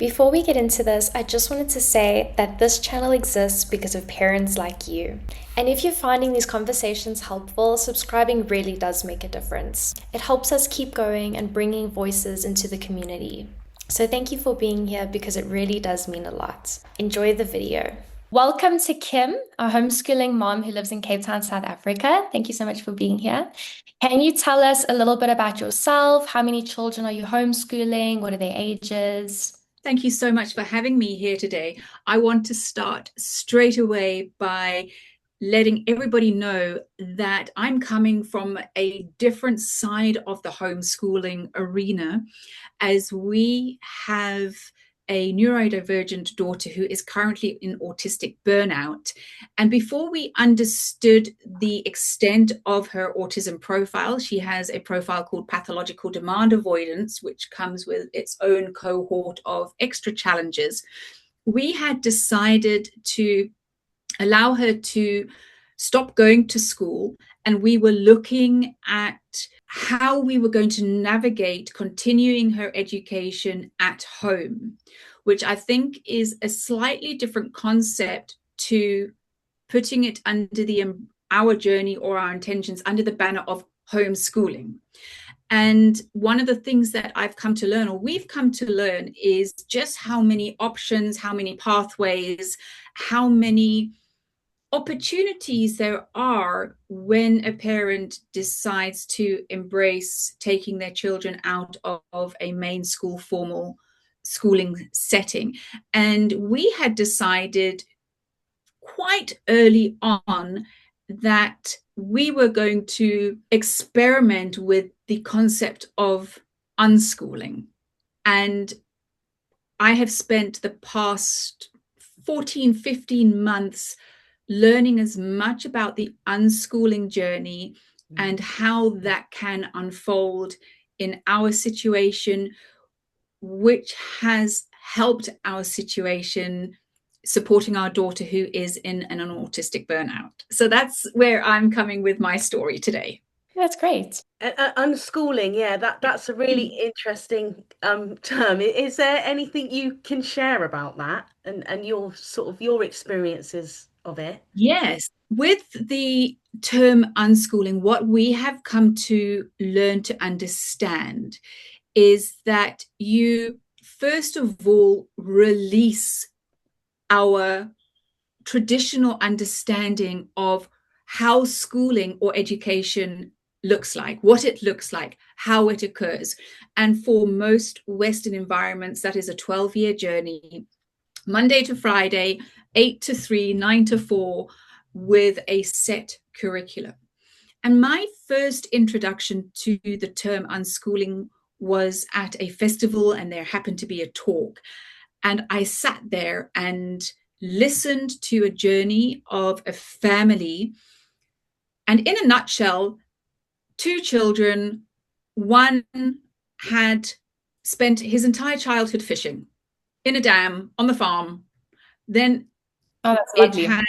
Before we get into this, I just wanted to say that this channel exists because of parents like you. And if you're finding these conversations helpful, subscribing really does make a difference. It helps us keep going and bringing voices into the community. So thank you for being here because it really does mean a lot. Enjoy the video. Welcome to Kim, a homeschooling mom who lives in Cape Town, South Africa. Thank you so much for being here. Can you tell us a little bit about yourself? How many children are you homeschooling? What are their ages? Thank you so much for having me here today. I want to start straight away by letting everybody know that I'm coming from a different side of the homeschooling arena, as we have a neurodivergent daughter who is currently in autistic burnout. And before we understood the extent of her autism profile, she has a profile called Pathological Demand Avoidance, which comes with its own cohort of extra challenges. We had decided to allow her to stop going to school, and we were looking at how we were going to navigate continuing her education at home, which I think is a slightly different concept to putting it under our journey or our intentions under the banner of homeschooling. And one of the things that I've come to learn, or we've come to learn, is just how many options, how many pathways, how many opportunities there are when a parent decides to embrace taking their children out of a main school formal schooling setting. And we had decided quite early on that we were going to experiment with the concept of unschooling. And I have spent the past 14, 15 months learning as much about the unschooling journey and how that can unfold in our situation, which has helped our situation supporting our daughter who is in an autistic burnout. So that's where I'm coming with my story today. That's great. Unschooling, yeah, that's a really interesting term. Is there anything you can share about that and your sort of your experiences of it? Yes. With the term unschooling, what we have come to learn to understand is that you, first of all, release our traditional understanding of how schooling or education looks like, what it looks like, how it occurs. And for most Western environments, that is a 12-year journey, Monday to Friday, 8 to 3, 9 to 4, with a set curriculum. And my first introduction to the term unschooling was at a festival, and there happened to be a talk. And I sat there and listened to a journey of a family. And in a nutshell, two children, one had spent his entire childhood fishing in a dam on the farm. Then Oh, that's it lovely. had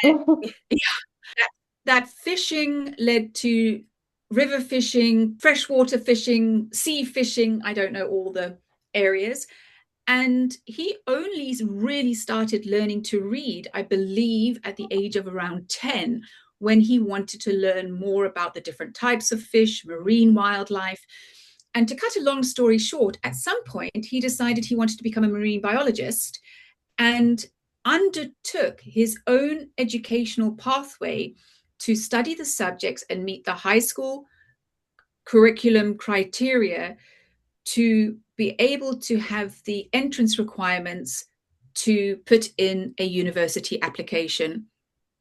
that fishing led to river fishing, freshwater fishing, sea fishing. I don't know all the areas. And he only really started learning to read, I believe, at the age of around 10, when he wanted to learn more about the different types of fish, marine wildlife. And to cut a long story short, at some point, he decided he wanted to become a marine biologist and undertook his own educational pathway to study the subjects and meet the high school curriculum criteria to be able to have the entrance requirements to put in a university application.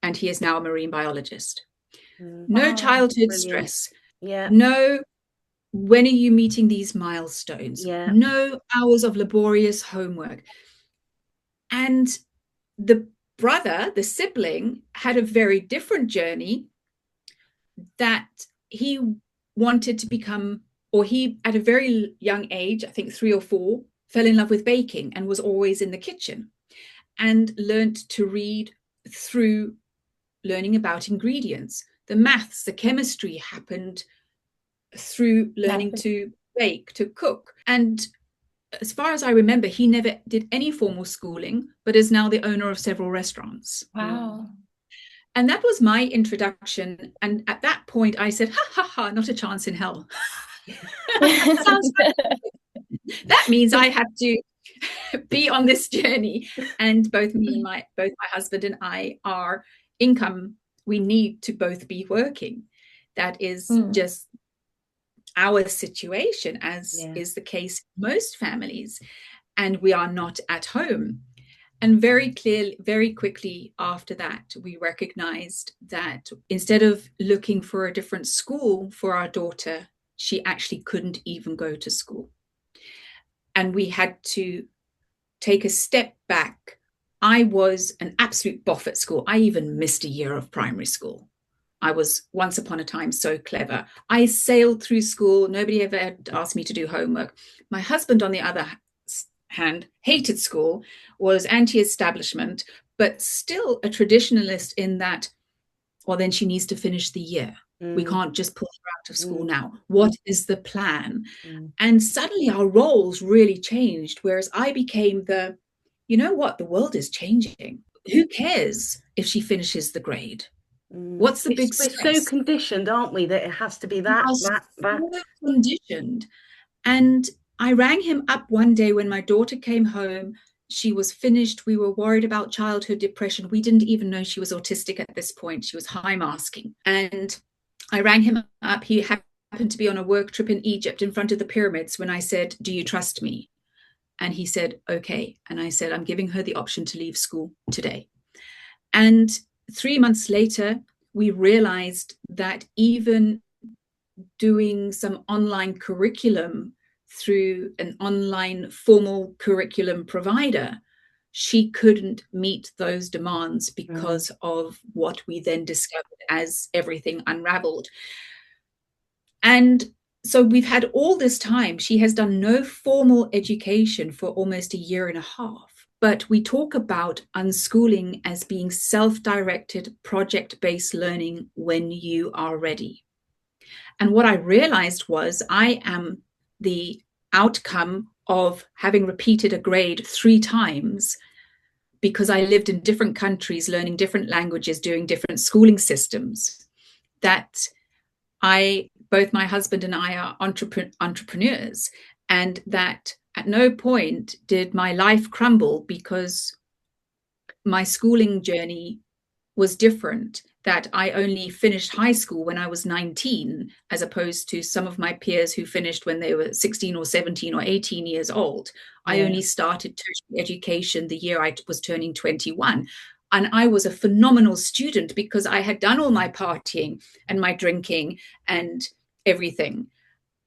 And he is now a marine biologist. No Wow. childhood Brilliant. stress. Yeah, No, when are you meeting these milestones? yeah. No hours of laborious homework. And the brother, the sibling, had a very different journey, that he wanted to become, or he, at a very young age, I think 3 or 4, fell in love with baking and was always in the kitchen and learned to read through learning about ingredients. The maths, the chemistry happened through learning to bake, to cook. And as far as I remember, he never did any formal schooling, but is now the owner of several restaurants. Wow. And that was my introduction. And at that point, I said, ha ha ha, not a chance in hell. Sounds like that means I have to be on this journey. And both my husband and I, our income, we need to both be working. That is just our situation, as is the case in most families. And we are not at home. And very quickly after that, we recognized that instead of looking for a different school for our daughter, she actually couldn't even go to school. And we had to take a step back. I was an absolute boff at school. I even missed a year of primary school. I was once upon a time so clever. I sailed through school. Nobody ever had asked me to do homework. My husband, on the other hand, hated school, was anti-establishment, but still a traditionalist in that, well, then she needs to finish the year. We can't just pull her out of school now. What is the plan? And suddenly our roles really changed, whereas I became the, you know what, the world is changing. Who cares if she finishes the grade? What's the big stress? We're so conditioned, aren't we, that it has to be that. So conditioned. And I rang him up one day when my daughter came home. She was finished. We were worried about childhood depression. We didn't even know she was autistic at this point. She was high masking. And I rang him up. He happened to be on a work trip in Egypt in front of the pyramids when I said, do you trust me? And he said, okay. And I said, I'm giving her the option to leave school today. And 3 months later, we realized that even doing some online curriculum through an online formal curriculum provider, she couldn't meet those demands because of what we then discovered as everything unraveled. And so we've had all this time. She has done no formal education for almost a year and a half. But we talk about unschooling as being self-directed, project-based learning when you are ready. And what I realized was I am the outcome of having repeated a grade 3 times because I lived in different countries, learning different languages, doing different schooling systems, that both my husband and I are entrepreneurs, and that at no point did my life crumble because my schooling journey was different, that I only finished high school when I was 19, as opposed to some of my peers who finished when they were 16 or 17 or 18 years old. I only started tertiary education the year I was turning 21. And I was a phenomenal student because I had done all my partying and my drinking and everything.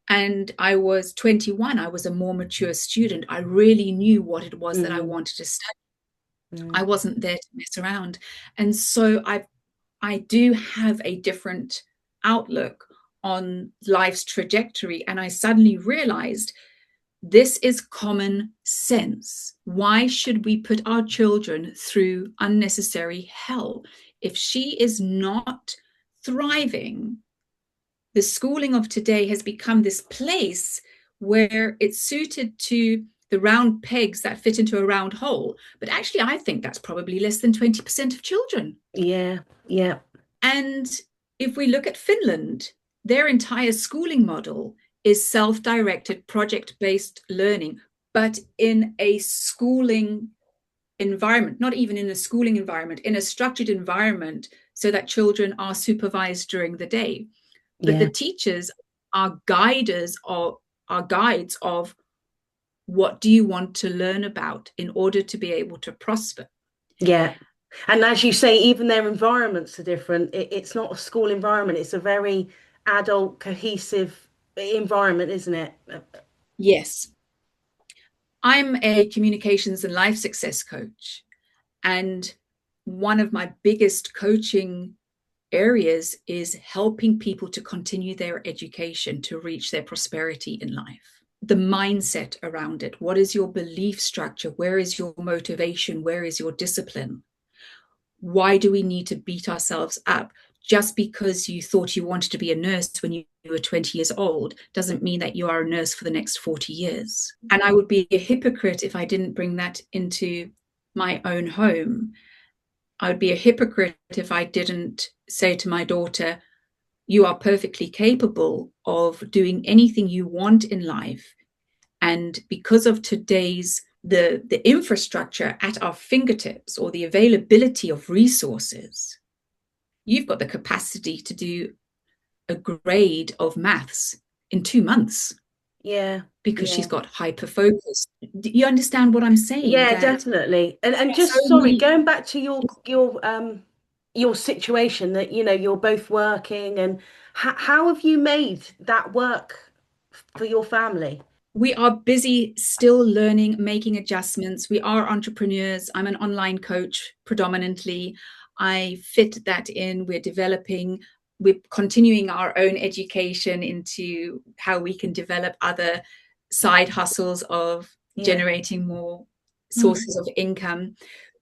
And I was 21. I was a more mature student. I really knew what it was that I wanted to study. I wasn't there to mess around. And so I do have a different outlook on life's trajectory. And I suddenly realized this is common sense. Why should we put our children through unnecessary hell? If she is not thriving, the schooling of today has become this place where it's suited to the round pegs that fit into a round hole. But actually, I think that's probably less than 20% of children. Yeah. And if we look at Finland, their entire schooling model is self-directed, project-based learning, but in a schooling environment, not even in a schooling environment, in a structured environment, so that children are supervised during the day. But the teachers are guides of what do you want to learn about in order to be able to prosper. Yeah. And as you say, even their environments are different. It's not a school environment. It's a very adult, cohesive environment, isn't it? Yes. I'm a communications and life success coach. And one of my biggest coaching areas is helping people to continue their education, to reach their prosperity in life. The mindset around it. What is your belief structure? Where is your motivation? Where is your discipline? Why do we need to beat ourselves up? just because you thought you wanted to be a nurse when you were 20 years old doesn't mean that you are a nurse for the next 40 years. And I would be a hypocrite if I didn't bring that into my own home. I would be a hypocrite if I didn't say to my daughter, you are perfectly capable of doing anything you want in life. And because of today's the infrastructure at our fingertips, or the availability of resources, you've got the capacity to do a grade of maths in 2 months. Yeah. Because she's got hyper focus. Do you understand what I'm saying? Yeah, definitely. And just going back to your situation, that you're both working, and how have you made that work for your family? We are busy still learning, making adjustments. We are entrepreneurs. I'm an online coach predominantly. I fit that in. We're continuing our own education into how we can develop other side hustles of generating more sources of income.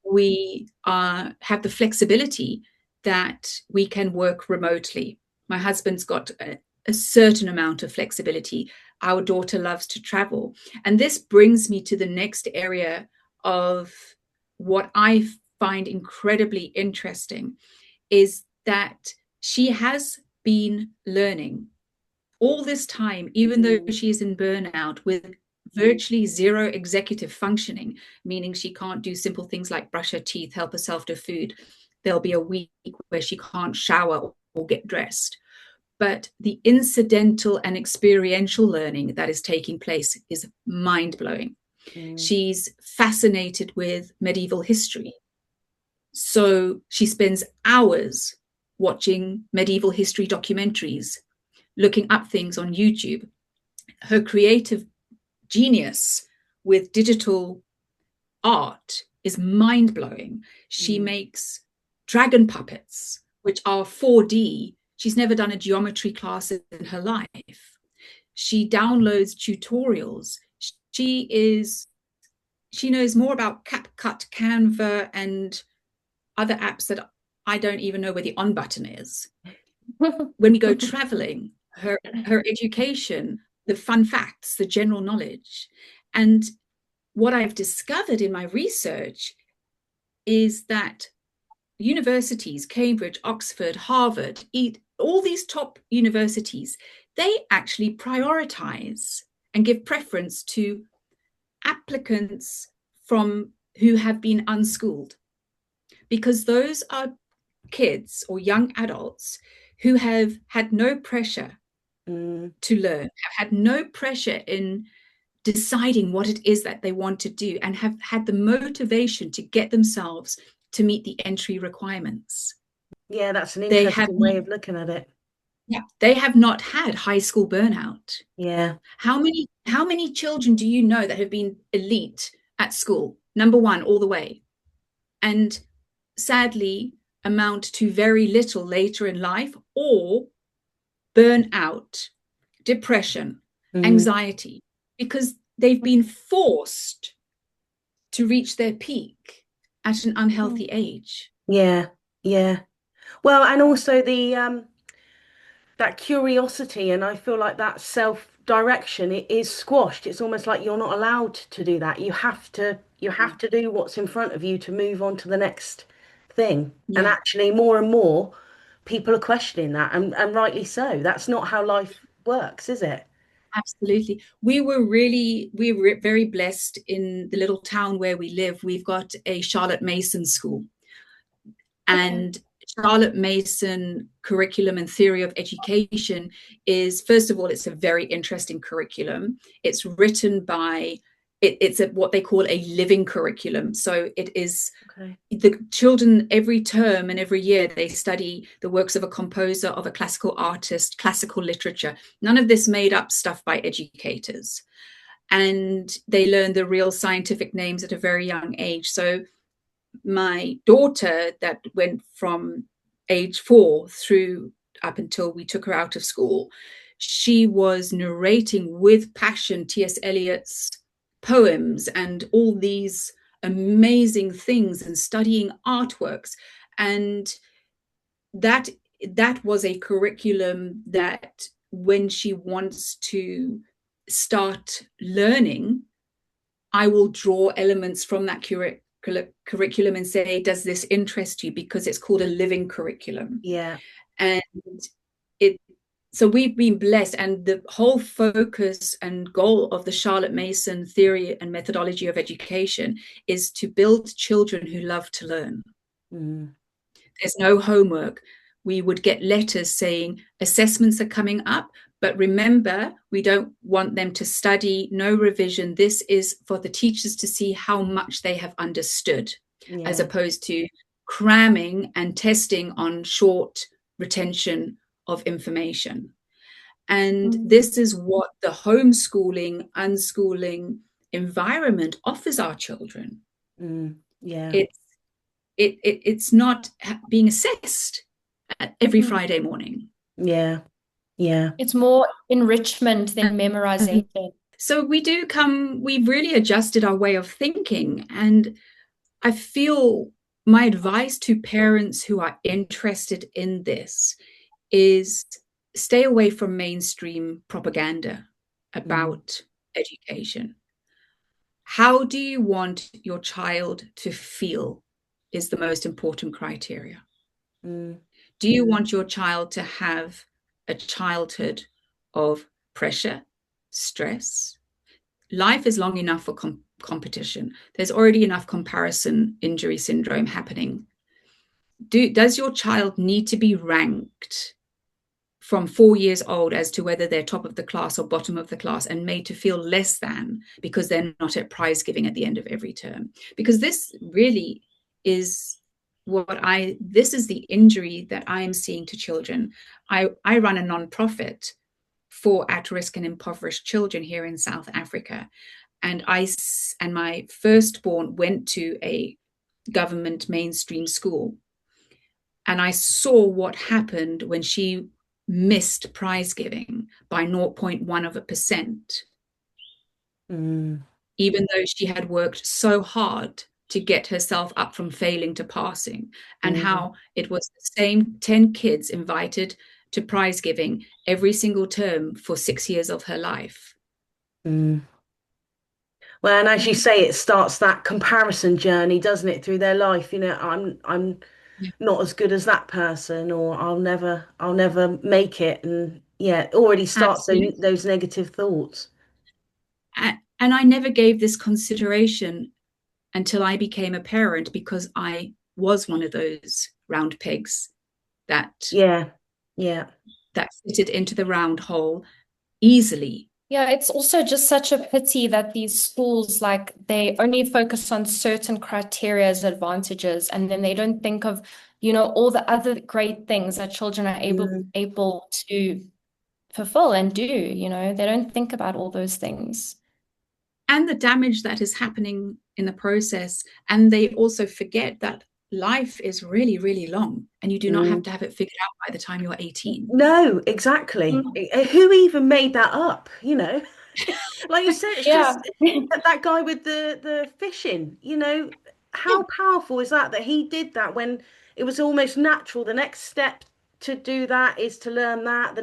We have the flexibility that we can work remotely. My husband's got a certain amount of flexibility. Our daughter loves to travel. And this brings me to the next area of what I find incredibly interesting, is that she has been learning all this time, even though she is in burnout, with virtually zero executive functioning, meaning she can't do simple things like brush her teeth, help herself to food. There'll be a week where she can't shower or get dressed. But the incidental and experiential learning that is taking place is mind-blowing. She's fascinated with medieval history. So she spends hours watching medieval history documentaries, looking up things on YouTube. Her creative genius with digital art is mind-blowing. She makes dragon puppets, which are 4D. She's never done a geometry class in her life. She downloads tutorials. She knows more about CapCut, Canva, and other apps that I don't even know where the on button is. When we go traveling, her education, the fun facts, the general knowledge. And what I've discovered in my research is that universities, Cambridge, Oxford, Harvard, all these top universities, they actually prioritize and give preference to applicants who have been unschooled, because those are kids or young adults who have had no pressure to learn, have had no pressure in deciding what it is that they want to do, and have had the motivation to get themselves to meet the entry requirements. Yeah, that's an interesting way of looking at it. Yeah, they have not had high school burnout. Yeah. How many children do you know that have been elite at school, number one all the way, and sadly amount to very little later in life, or burn out, depression, anxiety, because they've been forced to reach their peak at an unhealthy age? Yeah. Well, and also that curiosity, and I feel like that self-direction, it is squashed. It's almost like you're not allowed to do that. You have to do what's in front of you to move on to the next thing. And actually, more and more people are questioning that, and rightly so. That's not how life works, is it? Absolutely. We were very blessed in the little town where we live. We've got a Charlotte Mason school. And Charlotte Mason curriculum and theory of education is, first of all, it's a very interesting curriculum. It's written by, it's what they call a living curriculum. So it is the children every term and every year, they study the works of a composer, of a classical artist, classical literature. None of this made up stuff by educators. And they learn the real scientific names at a very young age. So my daughter, that went from age 4 through up until we took her out of school, she was narrating with passion T.S. Eliot's poems and all these amazing things, and studying artworks. And that that was a curriculum that when she wants to start learning, I will draw elements from that curriculum and say, does this interest you? Because it's called a living curriculum. Yeah. And so we've been blessed, and the whole focus and goal of the Charlotte Mason theory and methodology of education is to build children who love to learn. There's no homework. We would get letters saying assessments are coming up, but remember, we don't want them to study, no revision. This is for the teachers to see how much they have understood, as opposed to cramming and testing on short retention of information. And this is what the homeschooling, unschooling environment offers our children. It's not being assessed every Friday morning. It's more enrichment than memorization. So we've really adjusted our way of thinking. And I feel my advice to parents who are interested in this is stay away from mainstream propaganda about education. How do you want your child to feel is the most important criteria. Do you want your child to have a childhood of pressure, stress? Life is long enough for competition. There's already enough comparison injury syndrome happening. Does your child need to be ranked from 4 years old as to whether they're top of the class or bottom of the class and made to feel less than because they're not at prize giving at the end of every term? Because this really is this is the injury that I am seeing to children. I run a nonprofit for at-risk and impoverished children here in South Africa. And my firstborn went to a government mainstream school. And I saw what happened when she missed prize giving by 0.1%. Even though she had worked so hard to get herself up from failing to passing, and how it was the same 10 kids invited to prize giving every single term for 6 years of her life. Well, and as you say, it starts that comparison journey, doesn't it, through their life? You know, I'm not as good as that person, or I'll never make it. And it already starts those negative thoughts. And I never gave this consideration until I became a parent, because I was one of those round pegs that fitted into the round hole easily. Yeah, it's also just such a pity that these schools, like, they only focus on certain criteria as advantages, and then they don't think of, all the other great things that children are able to fulfill and do. They don't think about all those things. And the damage that is happening in the process. And they also forget that life is really, really long, and you do not have to have it figured out by the time you're 18. No, exactly. Who even made that up? Like you said, it's just that guy with the fishing. How powerful is that he did that when it was almost natural? The next step to do that is to learn that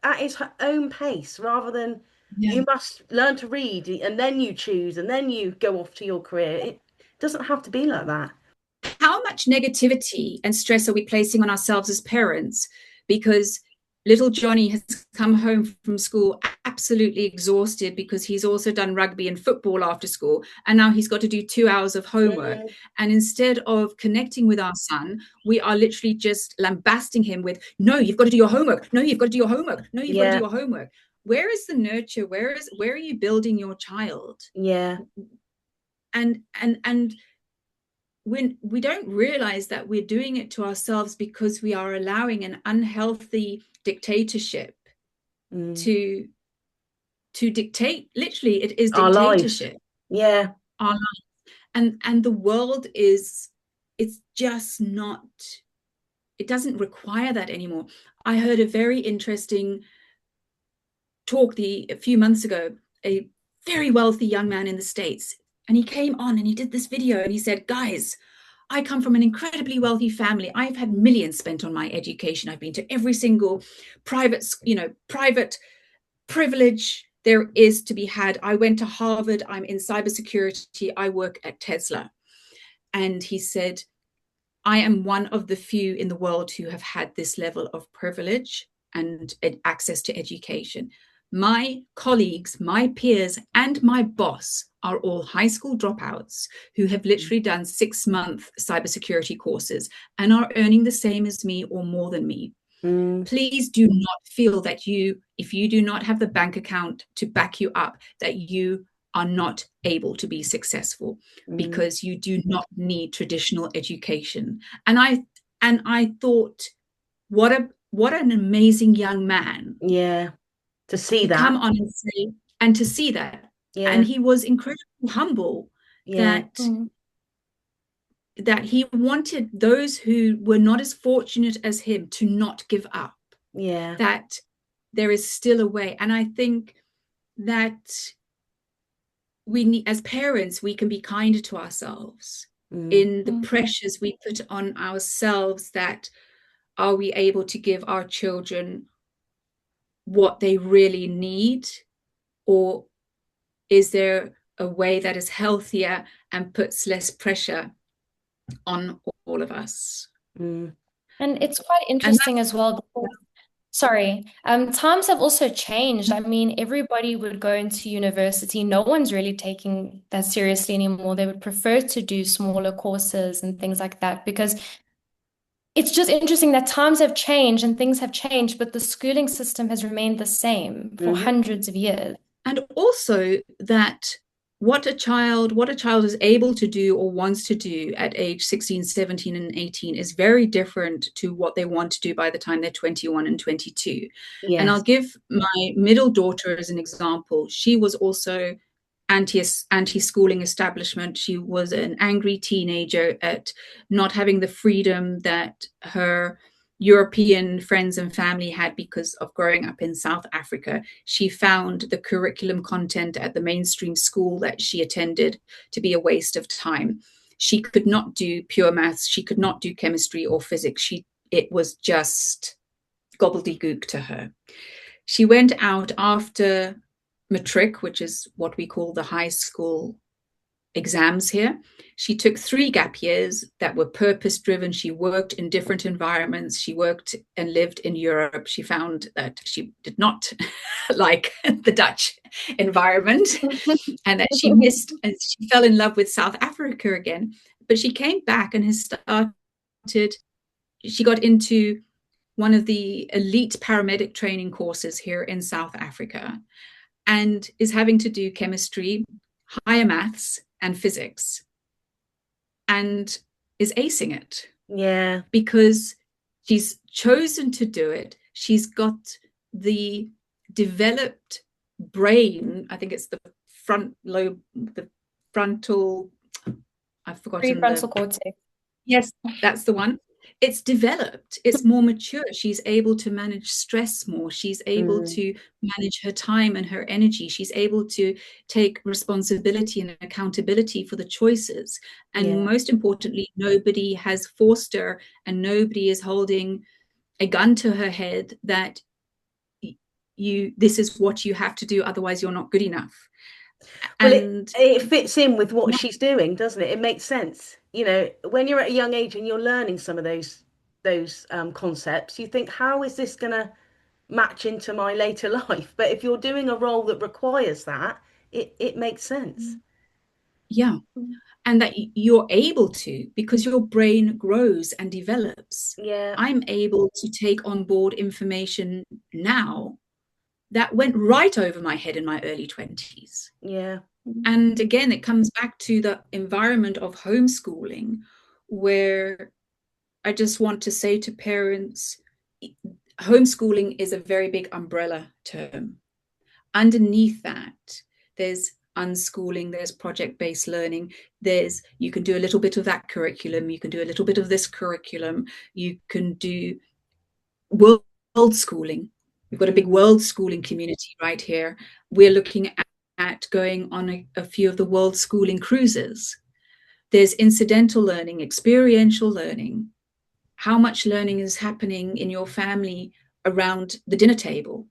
at his own pace, rather than you must learn to read and then you choose and then you go off to your career. It doesn't have to be like that. How much negativity and stress are we placing on ourselves as parents? Because little Johnny has come home from school absolutely exhausted, because he's also done rugby and football after school, and now he's got to do 2 hours of homework. And instead of connecting with our son, we are literally just lambasting him with, no, you've got to do your homework. No, you've got to do your homework. No, you've got to do your homework. Where is the nurture? Where are you building your child? And when we don't realize that we're doing it to ourselves, because we are allowing an unhealthy dictatorship to dictate. Literally, it is dictatorship. Our lives. And the world it's just not, it doesn't require that anymore. I heard a very interesting talk a few months ago, a very wealthy young man in the States, and he came on and he did this video and he said, guys, I come from an incredibly wealthy family. I've had millions spent on my education. I've been to every single private privilege there is to be had. I went to Harvard. I'm in cybersecurity. I work at Tesla. And he said, I am one of the few in the world who have had this level of privilege and access to education. My colleagues, my peers, and my boss are all high school dropouts who have literally done 6-month cybersecurity courses and are earning the same as me or more than me. Please do not feel that if you do not have the bank account to back you up, that you are not able to be successful, because you do not need traditional education. And I thought, what an amazing young man. Yeah. To see that. Come on and say, and to see that. Yeah. And he was incredibly humble that he wanted those who were not as fortunate as him to not give up. Yeah. That there is still a way. And I think that we need, as parents, we can be kinder to ourselves in the pressures we put on ourselves. That are we able to give our children what they really need, or is there a way that is healthier and puts less pressure on all of us? And it's quite interesting as well. Sorry, times have also changed. I mean, everybody would go into university. No one's really taking that seriously anymore. They would prefer to do smaller courses and things like that, because it's just interesting that times have changed and things have changed, but the schooling system has remained the same for hundreds of years. And also that what a child is able to do or wants to do at age 16, 17, and 18 is very different to what they want to do by the time they're 21 and 22. Yes. And I'll give my middle daughter as an example. She was also anti-schooling establishment. She was an angry teenager at not having the freedom that her European friends and family had because of growing up in South Africa. She found the curriculum content at the mainstream school that she attended to be a waste of time. She could not do pure maths. She could not do chemistry or physics. It was just gobbledygook to her. She went out after matric, which is what we call the high school exams here. She took 3 gap years that were purpose-driven. She worked in different environments. She worked and lived in Europe. She found that she did not like the Dutch environment and that she missed, and she fell in love with South Africa again. But she came back and she got into one of the elite paramedic training courses here in South Africa, and is having to do chemistry, higher maths, and physics, and is acing it. Yeah. Because she's chosen to do it. She's got the developed brain. I think it's the front lobe, the frontal, I've forgotten. Prefrontal cortex. Yes, that's the one. It's developed, it's more mature. She's able to manage stress more. She's able to manage her time and her energy. She's able to take responsibility and accountability for the choices. And most importantly, nobody has forced her, and nobody is holding a gun to her head that this is what you have to do, otherwise you're not good enough. Well, it fits in with what she's doing, doesn't it? It makes sense. You know, when you're at a young age and you're learning some of those concepts, you think, how is this going to match into my later life? But if you're doing a role that requires that, it makes sense. Yeah. And that you're able to, because your brain grows and develops. Yeah. I'm able to take on board information now that went right over my head in my early 20s. Yeah. And again, it comes back to the environment of homeschooling, where I just want to say to parents, homeschooling is a very big umbrella term. Underneath that, there's unschooling, there's project-based learning, you can do a little bit of that curriculum, you can do a little bit of this curriculum, you can do world schooling. We've got a big world schooling community right here. We're looking at going on a few of the world schooling cruises. There's incidental learning, experiential learning. How much learning is happening in your family around the dinner table?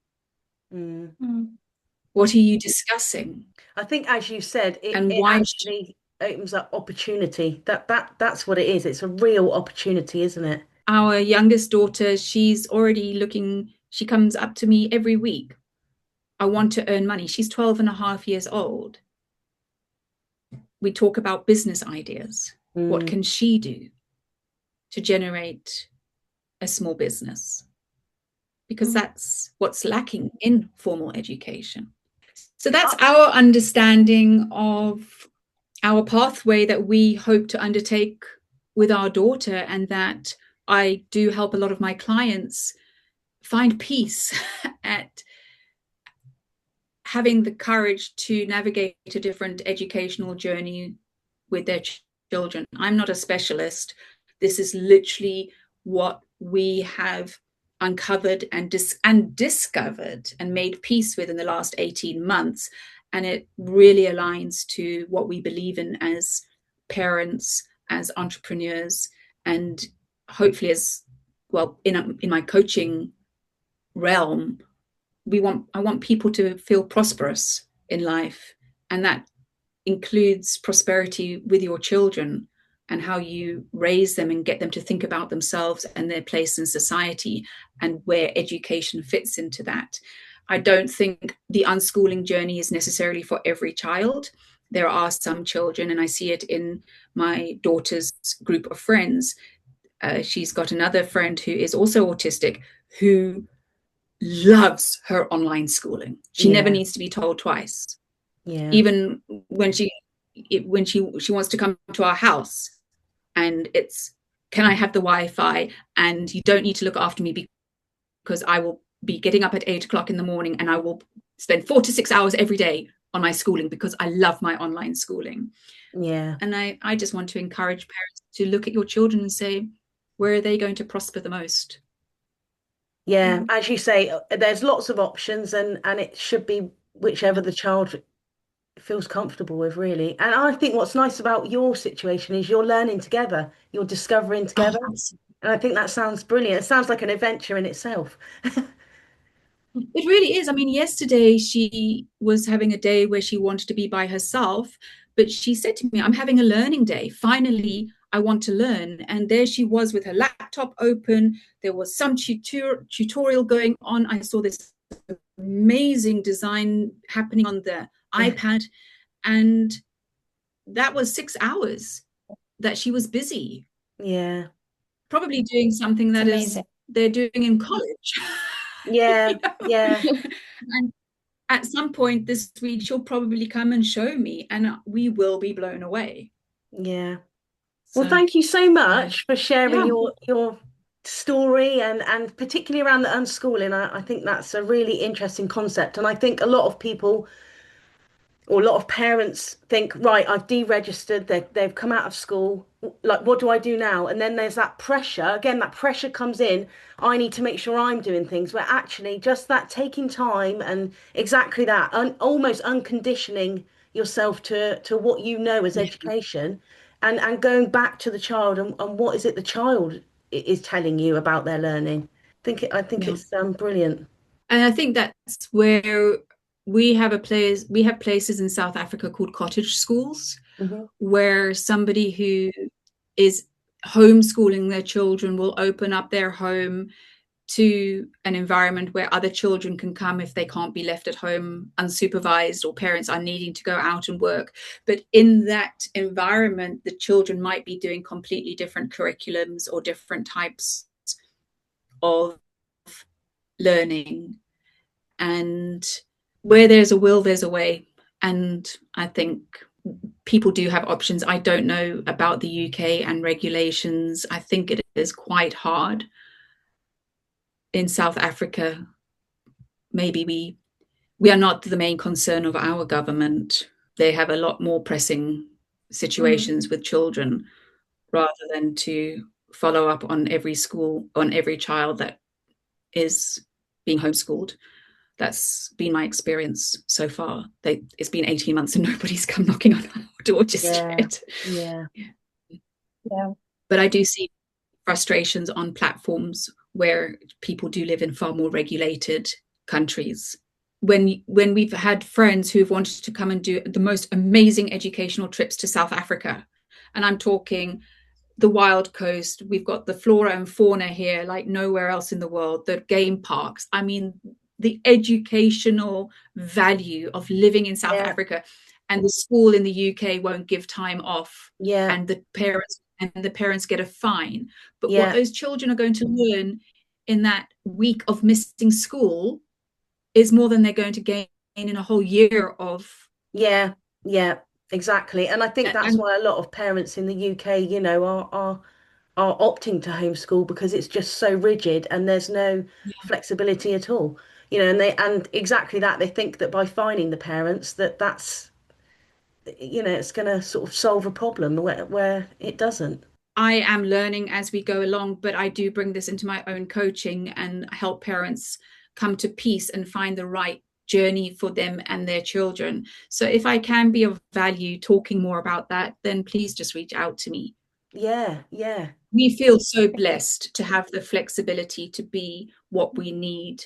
What are you discussing? I think, as you said, And it why? actually opens up opportunity. That's what it is. It's a real opportunity, isn't it? Our youngest daughter, she's already looking, she comes up to me every week. I want to earn money. She's 12 and a half years old. We talk about business ideas. What can she do to generate a small business? Because that's what's lacking in formal education. So that's our understanding of our pathway that we hope to undertake with our daughter, and that I do help a lot of my clients find peace at having the courage to navigate a different educational journey with their children. I'm not a specialist. This is literally what we have uncovered and discovered and made peace with in the last 18 months. And it really aligns to what we believe in as parents, as entrepreneurs, and hopefully as well in my coaching realm. I want people to feel prosperous in life, and that includes prosperity with your children and how you raise them and get them to think about themselves and their place in society and where education fits into that. I don't think the unschooling journey is necessarily for every child. There are some children, and I see it in my daughter's group of friends. She's got another friend who is also autistic, who loves her online schooling. She never needs to be told twice. Even when she wants to come to our house, and it's, can I have the Wi-Fi? And you don't need to look after me because I will be getting up at 8 o'clock in the morning, and I will spend 4 to 6 hours every day on my schooling because I love my online schooling. And I just want to encourage parents to look at your children and say, where are they going to prosper the most? As you say, there's lots of options, and it should be whichever the child feels comfortable with, really. And I think what's nice about your situation is you're learning together, you're discovering together. And I think that sounds brilliant. It sounds like an adventure in itself. It really is. I mean, yesterday she was having a day where she wanted to be by herself, but she said to me, I'm having a learning day. Finally, I want to learn. And there she was with her laptop open. There was some tutorial going on. I saw this amazing design happening on the iPad. And that was 6 hours that she was busy. Probably doing something that they're doing in college. And at some point this week, she'll probably come and show me, and we will be blown away. Well, thank you so much for sharing your story, and particularly around the unschooling. I think that's a really interesting concept. And I think a lot of people, or a lot of parents, think, right, I've deregistered, they've come out of school, like, what do I do now? And then there's that pressure. Again, that pressure comes in. I need to make sure I'm doing things, where actually just that taking time and exactly that, almost unconditioning yourself to what you know as education, and going back to the child, and what is it the child is telling you about their learning. I think it's brilliant. And I think that's where we have places in South Africa called cottage schools, where somebody who is homeschooling their children will open up their home to an environment where other children can come if they can't be left at home unsupervised, or parents are needing to go out and work. But in that environment, the children might be doing completely different curriculums or different types of learning. And where there's a will, there's a way. And I think people do have options. I don't know about the UK and regulations. I think it is quite hard. In South Africa, maybe we are not the main concern of our government. They have a lot more pressing situations with children, rather than to follow up on every school, on every child that is being homeschooled. That's been my experience so far. It's been 18 months and nobody's come knocking on our door just yet. Yeah. But I do see frustrations on platforms where people do live in far more regulated countries. When we've had friends who've wanted to come and do the most amazing educational trips to South Africa, and I'm talking the wild coast, we've got the flora and fauna here like nowhere else in the world, the game parks. I mean, the educational value of living in South Africa, and the school in the UK won't give time off, and the parents get a fine. But what those children are going to learn in that week of missing school is more than they're going to gain in a whole year of. Exactly. And I think that's why a lot of parents in the UK, you know, are opting to homeschool, because it's just so rigid and there's no flexibility at all. You know, and exactly that, they think that by fining the parents that's, you know, it's going to sort of solve a problem where it doesn't. I am learning as we go along, but I do bring this into my own coaching and help parents come to peace and find the right journey for them and their children. So if I can be of value talking more about that, then please just reach out to me. Yeah. We feel so blessed to have the flexibility to be what we need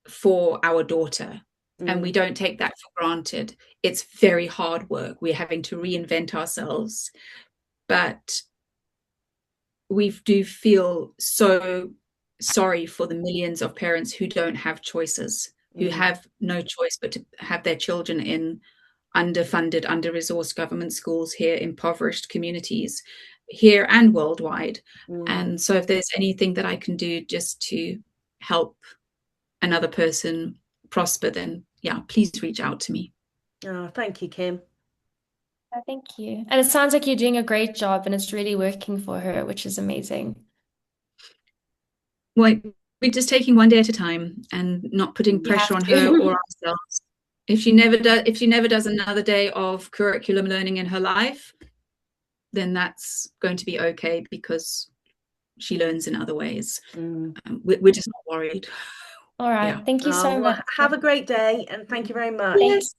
for our daughter. And we don't take that for granted. It's very hard work. We're having to reinvent ourselves. But we do feel so sorry for the millions of parents who don't have choices, who have no choice but to have their children in underfunded, under-resourced government schools here, impoverished communities here and worldwide. And so if there's anything that I can do just to help another person prosper, then please reach out to me. Oh, thank you, Kim. Thank you. And it sounds like you're doing a great job and it's really working for her, which is amazing. Well, we're just taking one day at a time and not putting pressure on her or ourselves. If she never does another day of curriculum learning in her life, then that's going to be okay, because she learns in other ways. We're just not worried. All right. Thank you so much. Have a great day, and thank you very much. Thanks.